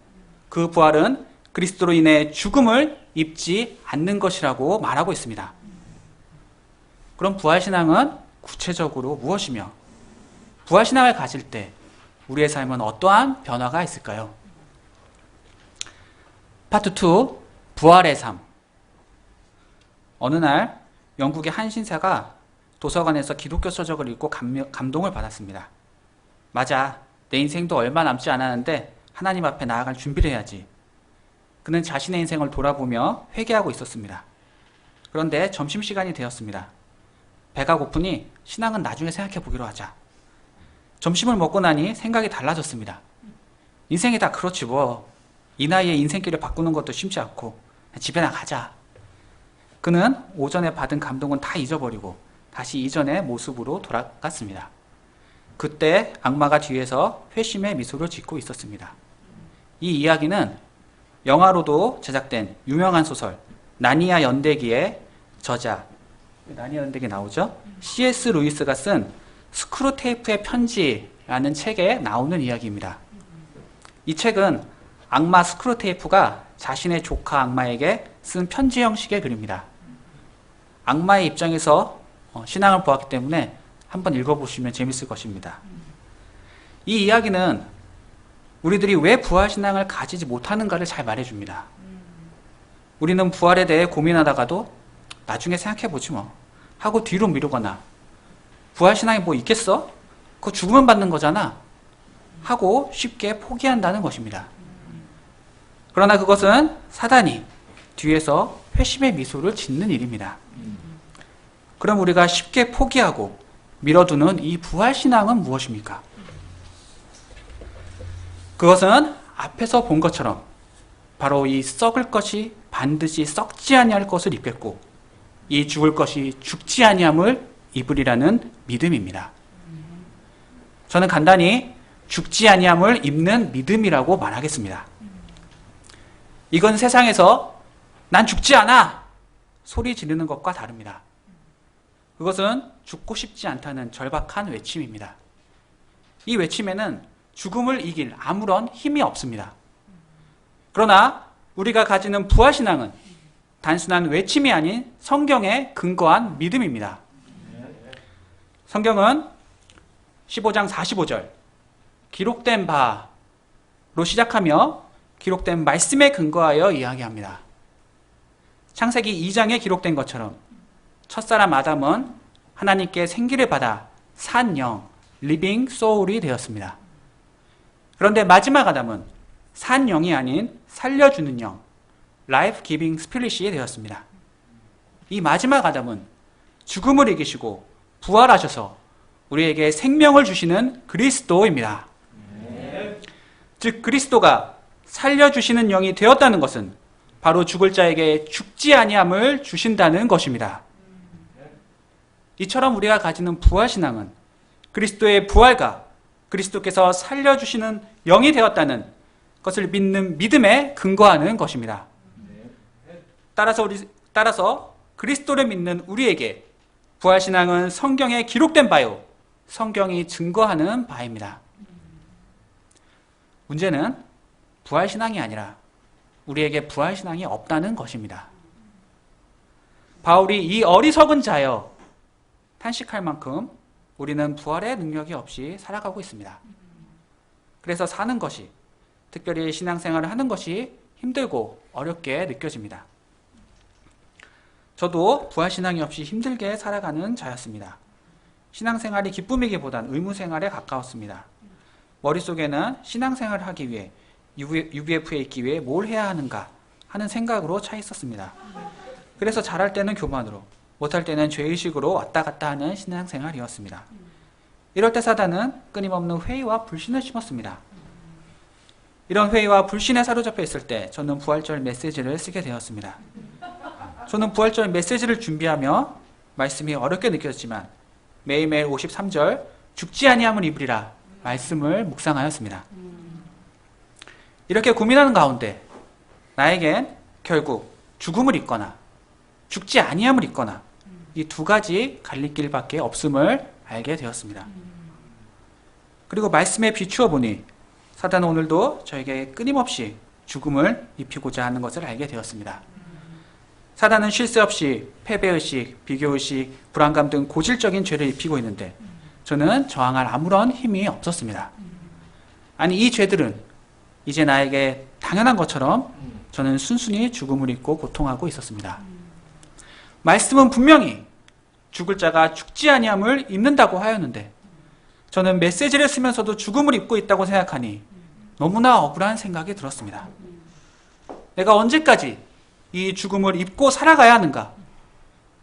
그 부활은 그리스도로 인해 죽음을 입지 않는 것이라고 말하고 있습니다. 그럼 부활신앙은 구체적으로 무엇이며 부활신앙을 가질 때 우리의 삶은 어떠한 변화가 있을까요? 파트 2, 부활의 삶. 어느 날 영국의 한 신사가 도서관에서 기독교 서적을 읽고 감동을 받았습니다. 맞아, 내 인생도 얼마 남지 않았는데 하나님 앞에 나아갈 준비를 해야지. 그는 자신의 인생을 돌아보며 회개하고 있었습니다. 그런데 점심시간이 되었습니다. 배가 고프니 신앙은 나중에 생각해 보기로 하자. 점심을 먹고 나니 생각이 달라졌습니다. 인생이 다 그렇지 뭐. 이 나이에 인생길을 바꾸는 것도 쉽지 않고 집에나 가자. 그는 오전에 받은 감동은 다 잊어버리고 다시 이전의 모습으로 돌아갔습니다. 그때 악마가 뒤에서 회심의 미소를 짓고 있었습니다. 이 이야기는 영화로도 제작된 유명한 소설 나니아 연대기의 저자, 나니아 연대기 나오죠? C.S. 루이스가 쓴 스크루테이프의 편지라는 책에 나오는 이야기입니다. 이 책은 악마 스크루테이프가 자신의 조카 악마에게 쓴 편지 형식의 글입니다. 악마의 입장에서 신앙을 보았기 때문에 한번 읽어보시면 재밌을 것입니다. 이 이야기는 우리들이 왜 부활신앙을 가지지 못하는가를 잘 말해줍니다. 우리는 부활에 대해 고민하다가도 나중에 생각해보지 뭐 하고 뒤로 미루거나 부활신앙이 뭐 있겠어? 그거 죽으면 받는 거잖아 하고 쉽게 포기한다는 것입니다. 그러나 그것은 사단이 뒤에서 회심의 미소를 짓는 일입니다. 그럼 우리가 쉽게 포기하고 밀어두는 이 부활신앙은 무엇입니까? 그것은 앞에서 본 것처럼 바로 이 썩을 것이 반드시 썩지 아니할 것을 입겠고 이 죽을 것이 죽지 아니함을 입으리라는 믿음입니다. 저는 간단히 죽지 아니함을 입는 믿음이라고 말하겠습니다. 이건 세상에서 난 죽지 않아! 소리 지르는 것과 다릅니다. 그것은 죽고 싶지 않다는 절박한 외침입니다. 이 외침에는 죽음을 이길 아무런 힘이 없습니다. 그러나 우리가 가지는 부활신앙은 단순한 외침이 아닌 성경에 근거한 믿음입니다. 성경은 15장 45절 기록된 바로 시작하며 기록된 말씀에 근거하여 이야기합니다. 창세기 2장에 기록된 것처럼 첫사람 아담은 하나님께 생기를 받아 산 영, 리빙 소울이 되었습니다. 그런데 마지막 아담은 산 영이 아닌 살려주는 영, 라이프 기빙 스피릿이 되었습니다. 이 마지막 아담은 죽음을 이기시고 부활하셔서 우리에게 생명을 주시는 그리스도입니다. 즉 그리스도가 살려주시는 영이 되었다는 것은 바로 죽을 자에게 죽지 아니함을 주신다는 것입니다. 이처럼 우리가 가지는 부활신앙은 그리스도의 부활과 그리스도께서 살려주시는 영이 되었다는 것을 믿는 믿음에 근거하는 것입니다. 따라서 그리스도를 믿는 우리에게 부활신앙은 성경에 기록된 바요, 성경이 증거하는 바입니다. 문제는 부활신앙이 아니라 우리에게 부활신앙이 없다는 것입니다. 바울이 이 어리석은 자여 탄식할 만큼 우리는 부활의 능력이 없이 살아가고 있습니다. 그래서 사는 것이, 특별히 신앙생활을 하는 것이 힘들고 어렵게 느껴집니다. 저도 부활신앙이 없이 힘들게 살아가는 자였습니다. 신앙생활이 기쁨이기보단 의무생활에 가까웠습니다. 머릿속에는 신앙생활을 하기 위해 UBF에 있기 위해 뭘 해야 하는가 하는 생각으로 차 있었습니다. 그래서 잘할 때는 교만으로, 못할 때는 죄의식으로 왔다 갔다 하는 신앙생활이었습니다. 이럴 때 사단은 끊임없는 회의와 불신을 심었습니다. 이런 회의와 불신에 사로잡혀 있을 때 저는 부활절 메시지를 쓰게 되었습니다. 저는 부활절 메시지를 준비하며 말씀이 어렵게 느껴졌지만 매일매일 53절 죽지 아니함을 입으리라 말씀을 묵상하였습니다. 이렇게 고민하는 가운데 나에겐 결국 죽음을 입거나 죽지 아니함을 입거나 이 두 가지 갈림길밖에 없음을 알게 되었습니다. 그리고 말씀에 비추어 보니 사단은 오늘도 저에게 끊임없이 죽음을 입히고자 하는 것을 알게 되었습니다. 사단은 쉴 새 없이 패배의식, 비교의식, 불안감 등 고질적인 죄를 입히고 있는데 저는 저항할 아무런 힘이 없었습니다. 아니 이 죄들은 이제 나에게 당연한 것처럼 저는 순순히 죽음을 입고 고통하고 있었습니다. 말씀은 분명히 죽을 자가 죽지 아니함을 입는다고 하였는데 저는 메시지를 쓰면서도 죽음을 입고 있다고 생각하니 너무나 억울한 생각이 들었습니다. 내가 언제까지 이 죽음을 입고 살아가야 하는가?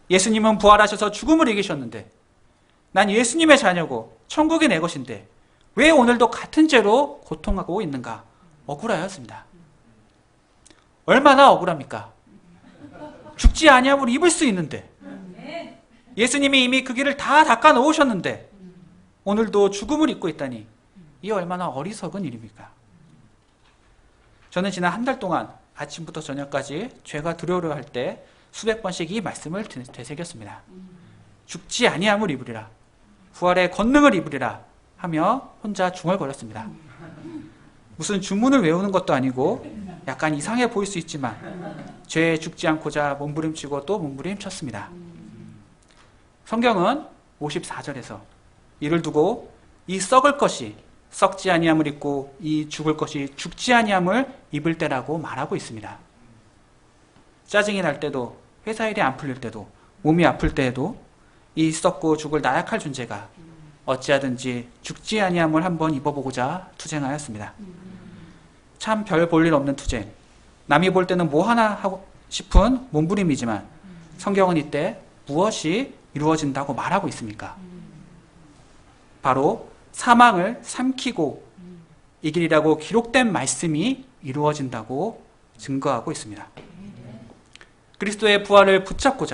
예수님은 부활하셔서 죽음을 이기셨는데 난 예수님의 자녀고 천국이 내 것인데 왜 오늘도 같은 죄로 고통하고 있는가? 억울하였습니다. 얼마나 억울합니까? 죽지 아니함을 입을 수 있는데 예수님이 이미 그 길을 다 닦아 놓으셨는데 오늘도 죽음을 입고 있다니 이 얼마나 어리석은 일입니까? 저는 지난 한 달 동안 아침부터 저녁까지 죄가 두려우려 할 때 수백 번씩 이 말씀을 되새겼습니다. 죽지 아니함을 입으리라, 부활의 권능을 입으리라 하며 혼자 중얼거렸습니다. 무슨 주문을 외우는 것도 아니고 약간 이상해 보일 수 있지만 죄에 죽지 않고자 몸부림치고 또 몸부림쳤습니다. 성경은 54절에서 이를 두고 이 썩을 것이 썩지 아니함을 입고 이 죽을 것이 죽지 아니함을 입을 때라고 말하고 있습니다. 짜증이 날 때도, 회사 일이 안 풀릴 때도, 몸이 아플 때에도 이 썩고 죽을 나약할 존재가 어찌하든지 죽지 아니함을 한번 입어보고자 투쟁하였습니다. 참 별 볼 일 없는 투쟁, 남이 볼 때는 뭐 하나 하고 싶은 몸부림이지만 성경은 이때 무엇이 이루어진다고 말하고 있습니까? 바로 사망을 삼키고 이기리라고 기록된 말씀이 이루어진다고 증거하고 있습니다. 그리스도의 부활을 붙잡고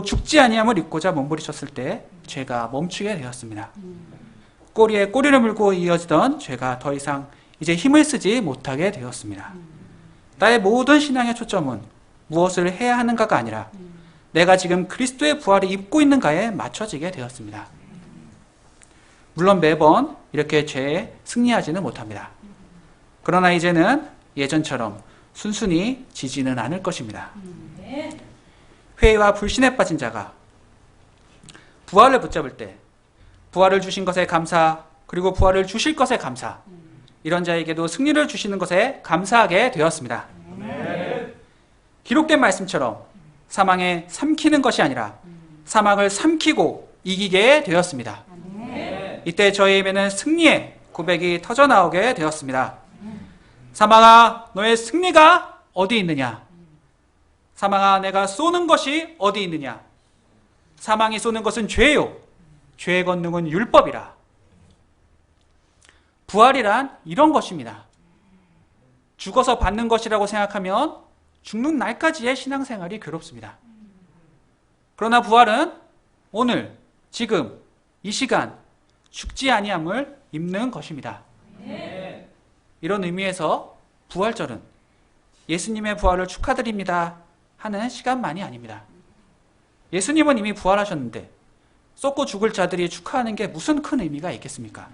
죽지 아니함을 입고자 몸부림쳤을 때 죄가 멈추게 되었습니다. 꼬리에 꼬리를 물고 이어지던 죄가 더 이상 이제 힘을 쓰지 못하게 되었습니다. 나의 모든 신앙의 초점은 무엇을 해야 하는가가 아니라 내가 지금 그리스도의 부활을 입고 있는가에 맞춰지게 되었습니다. 물론 매번 이렇게 죄에 승리하지는 못합니다. 그러나 이제는 예전처럼 순순히 지지는 않을 것입니다. 회의와 불신에 빠진 자가 부활을 붙잡을 때 부활을 주신 것에 감사, 그리고 부활을 주실 것에 감사, 이런 자에게도 승리를 주시는 것에 감사하게 되었습니다. 기록된 말씀처럼 사망에 삼키는 것이 아니라 사망을 삼키고 이기게 되었습니다. 이때 저희 입에는 승리의 고백이 터져나오게 되었습니다. 사망아, 너의 승리가 어디 있느냐? 사망아, 내가 쏘는 것이 어디 있느냐? 사망이 쏘는 것은 죄요, 죄의 권능은 율법이라. 부활이란 이런 것입니다. 죽어서 받는 것이라고 생각하면 죽는 날까지의 신앙생활이 괴롭습니다. 그러나 부활은 오늘, 지금, 이 시간 죽지 아니함을 입는 것입니다. 이런 의미에서 부활절은 예수님의 부활을 축하드립니다 하는 시간만이 아닙니다. 예수님은 이미 부활하셨는데 썩고 죽을 자들이 축하하는 게 무슨 큰 의미가 있겠습니까?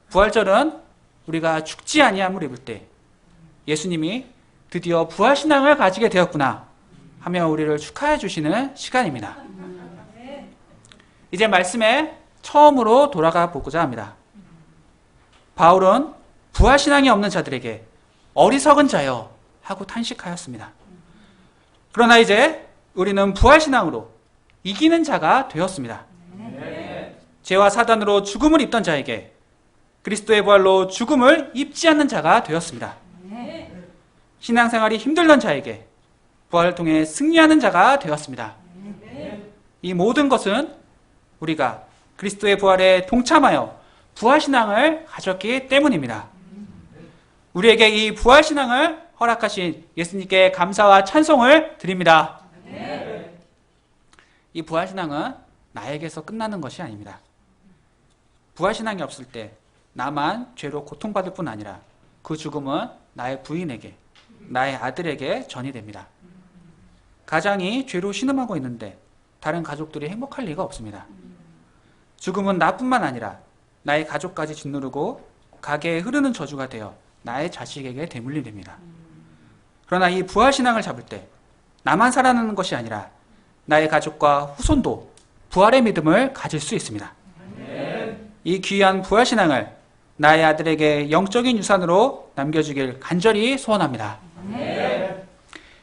부활절은 우리가 죽지 아니함을 입을 때 예수님이 드디어 부활신앙을 가지게 되었구나 하며 우리를 축하해 주시는 시간입니다. 이제 말씀에 처음으로 돌아가 보고자 합니다. 바울은 부활신앙이 없는 자들에게 어리석은 자여 하고 탄식하였습니다. 그러나 이제 우리는 부활신앙으로 이기는 자가 되었습니다. 죄와 사단으로 죽음을 입던 자에게 그리스도의 부활로 죽음을 입지 않는 자가 되었습니다. 신앙생활이 힘들던 자에게 부활을 통해 승리하는 자가 되었습니다. 이 모든 것은 우리가 그리스도의 부활에 동참하여 부활신앙을 가졌기 때문입니다. 우리에게 이 부활신앙을 허락하신 예수님께 감사와 찬송을 드립니다. 이 부활신앙은 나에게서 끝나는 것이 아닙니다. 부활신앙이 없을 때 나만 죄로 고통받을 뿐 아니라 그 죽음은 나의 부인에게, 나의 아들에게 전이 됩니다. 가장이 죄로 신음하고 있는데 다른 가족들이 행복할 리가 없습니다. 죽음은 나뿐만 아니라 나의 가족까지 짓누르고 가게에 흐르는 저주가 되어 나의 자식에게 대물림됩니다. 그러나 이 부활신앙을 잡을 때 나만 살아나는 것이 아니라 나의 가족과 후손도 부활의 믿음을 가질 수 있습니다. 이 귀한 부활신앙을 나의 아들에게 영적인 유산으로 남겨주길 간절히 소원합니다.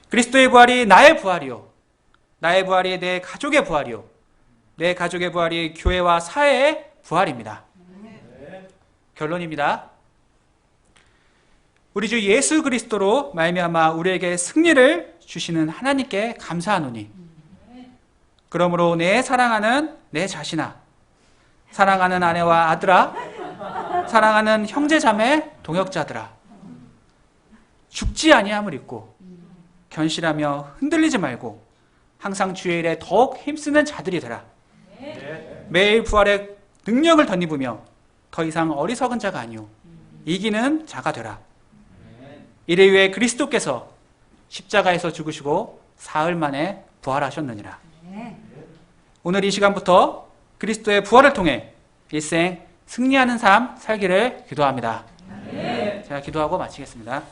그리스도의 부활이 나의 부활이요, 나의 부활이 내 가족의 부활이요, 내 가족의 부활이 교회와 사회의 부활입니다. 결론입니다. 우리 주 예수 그리스도로 말미암아 우리에게 승리를 주시는 하나님께 감사하노니, 그러므로 내 사랑하는 내 자신아, 사랑하는 아내와 아들아, 사랑하는 형제 자매 동역자들아, 죽지 아니함을 입고 견실하며 흔들리지 말고 항상 주의 일에 더욱 힘쓰는 자들이 되라. 매일 부활의 능력을 덧입으며 더 이상 어리석은 자가 아니오 이기는 자가 되라. 이를 위해 그리스도께서 십자가에서 죽으시고 사흘 만에 부활하셨느니라. 오늘 이 시간부터 그리스도의 부활을 통해 일생 승리하는 삶 살기를 기도합니다. 제가 기도하고 마치겠습니다.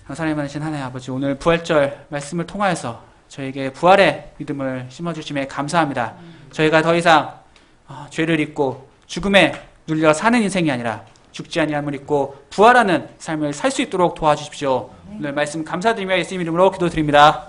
하나님 많으신 하나님 아버지, 오늘 부활절 말씀을 통하여서 저에게 부활의 믿음을 심어주심에 감사합니다. 저희가 더 이상 죄를 잊고 죽음에 눌려 사는 인생이 아니라 죽지 아니함을 잊고 부활하는 삶을 살 수 있도록 도와주십시오. 오늘 말씀 감사드리며 예수님 이름으로 기도드립니다.